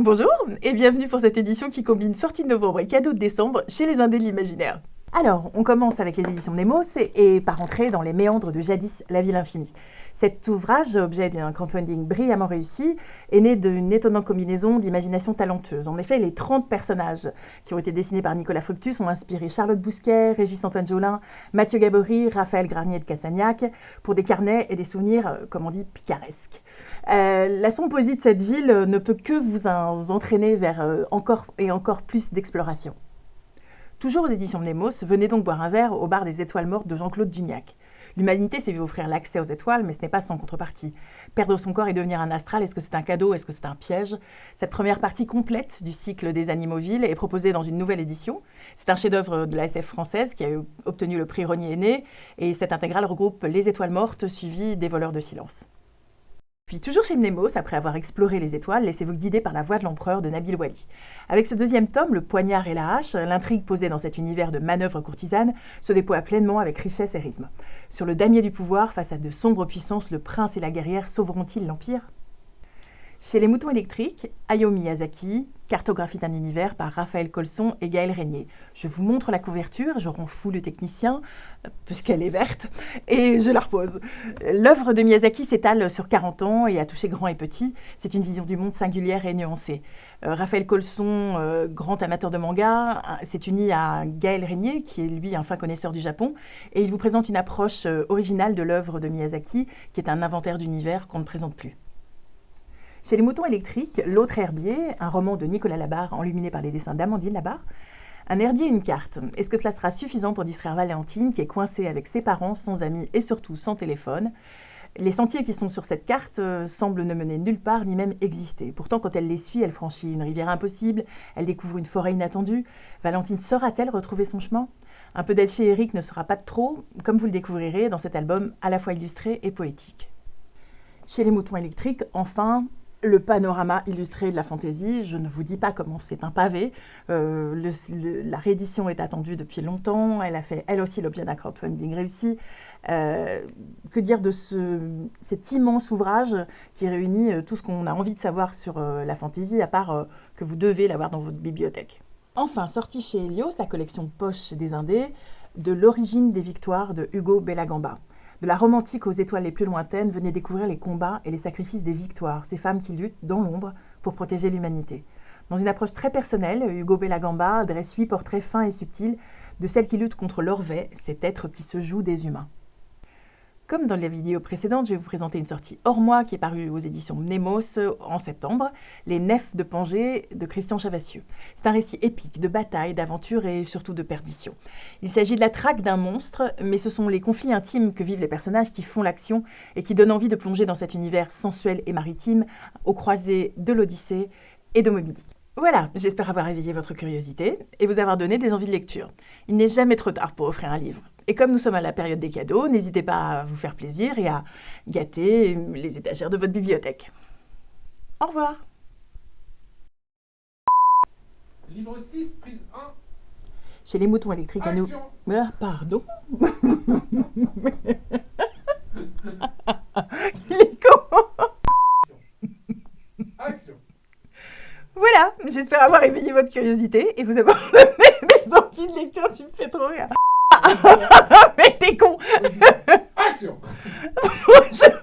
Bonjour et bienvenue pour cette édition qui combine sortie de novembre et cadeaux de décembre chez les Indés de l'Imaginaire. Alors, on commence avec les éditions Nemos et par entrer dans les méandres de Jadis, la ville infinie. Cet ouvrage, objet d'un crowdfunding brillamment réussi, est né d'une étonnante combinaison d'imagination talenteuse. En effet, les 30 personnages qui ont été dessinés par Nicolas Fructus ont inspiré Charlotte Bousquet, Régis-Antoine Jolin, Mathieu Gabory, Raphaël Garnier de Cassagnac, pour des carnets et des souvenirs, comme on dit, picaresques. La sombre poésie de cette ville ne peut que vous entraîner vers encore et encore plus d'exploration. Toujours aux éditions Nemos, venez donc boire un verre au bar des Étoiles Mortes de Jean-Claude Dugnac. L'humanité s'est vue offrir l'accès aux étoiles, mais ce n'est pas sans contrepartie. Perdre son corps et devenir un astral, est-ce que c'est un cadeau, est-ce que c'est un piège? Cette première partie complète du cycle des Animaux-Villes est proposée dans une nouvelle édition. C'est un chef-d'œuvre de la SF française qui a obtenu le prix Rosny-Aîné, et cette intégrale regroupe Les Étoiles Mortes suivies des Voleurs de Silence. Puis toujours chez Nemos, après avoir exploré les étoiles, laissez-vous guider par la voix de l'empereur de Nabil Wali. Avec ce deuxième tome, Le Poignard et la hache, l'intrigue posée dans cet univers de manœuvres courtisanes se déploie pleinement avec richesse et rythme. Sur le damier du pouvoir, face à de sombres puissances, le prince et la guerrière sauveront-ils l'Empire? Chez les Moutons électriques, Hayao Miyazaki, Cartographie d'un univers par Raphaël Colson et Gaël Régnier. Je vous montre la couverture, je rends fou le technicien, puisqu'elle est verte, et je la repose. L'œuvre de Miyazaki s'étale sur 40 ans et a touché grand et petit. C'est une vision du monde singulière et nuancée. Raphaël Colson, grand amateur de manga, s'est uni à Gaël Régnier, qui est lui un fin connaisseur du Japon, et il vous présente une approche originale de l'œuvre de Miyazaki, qui est un inventaire d'univers qu'on ne présente plus. Chez les Moutons électriques, L'autre herbier, un roman de Nicolas Labarre enluminé par les dessins d'Amandine Labarre. Un herbier et une carte. Est-ce que cela sera suffisant pour distraire Valentine, qui est coincée avec ses parents, sans amis et surtout sans téléphone? Les sentiers qui sont sur cette carte semblent ne mener nulle part ni même exister. Pourtant, quand elle les suit, elle franchit une rivière impossible, elle découvre une forêt inattendue. Valentine saura-t-elle retrouver son chemin? Un peu d'aide féerique ne sera pas de trop, comme vous le découvrirez dans cet album à la fois illustré et poétique. Chez les Moutons électriques, enfin, le panorama illustré de la fantaisie. Je ne vous dis pas comment c'est un pavé. La réédition est attendue depuis longtemps. Elle a fait, elle aussi, l'objet d'un crowdfunding réussi. Que dire de cet immense ouvrage qui réunit tout ce qu'on a envie de savoir sur la fantaisie, à part que vous devez l'avoir dans votre bibliothèque. Enfin, sorti chez Helios, la collection Poche des Indés, de l'origine des victoires de Hugo Bellagamba. De la romantique aux étoiles les plus lointaines, venez découvrir les combats et les sacrifices des victoires, ces femmes qui luttent dans l'ombre pour protéger l'humanité. Dans une approche très personnelle, Hugo Bellagamba dresse 8 portraits fins et subtils de celles qui luttent contre l'Orvet, cet être qui se joue des humains. Comme dans la vidéo précédente, je vais vous présenter une sortie hors moi qui est parue aux éditions Nemos en septembre, Les Nefs de Pangée de Christian Chavassieux. C'est un récit épique de bataille, d'aventure et surtout de perdition. Il s'agit de la traque d'un monstre, mais ce sont les conflits intimes que vivent les personnages qui font l'action et qui donnent envie de plonger dans cet univers sensuel et maritime, aux croisées de l'Odyssée et de Moby Dick. Voilà, j'espère avoir éveillé votre curiosité et vous avoir donné des envies de lecture. Il n'est jamais trop tard pour offrir un livre. Et comme nous sommes à la période des cadeaux, n'hésitez pas à vous faire plaisir et à gâter les étagères de votre bibliothèque. Au revoir. Livre 6, prise 1. Chez les Moutons électriques à nous... Action. Ah, pardon. Il est con. Action. Voilà, j'espère avoir éveillé votre curiosité et vous avoir donné des envies de lecture. Tu me fais trop rire. Mais t'es con. Action. Bonjour.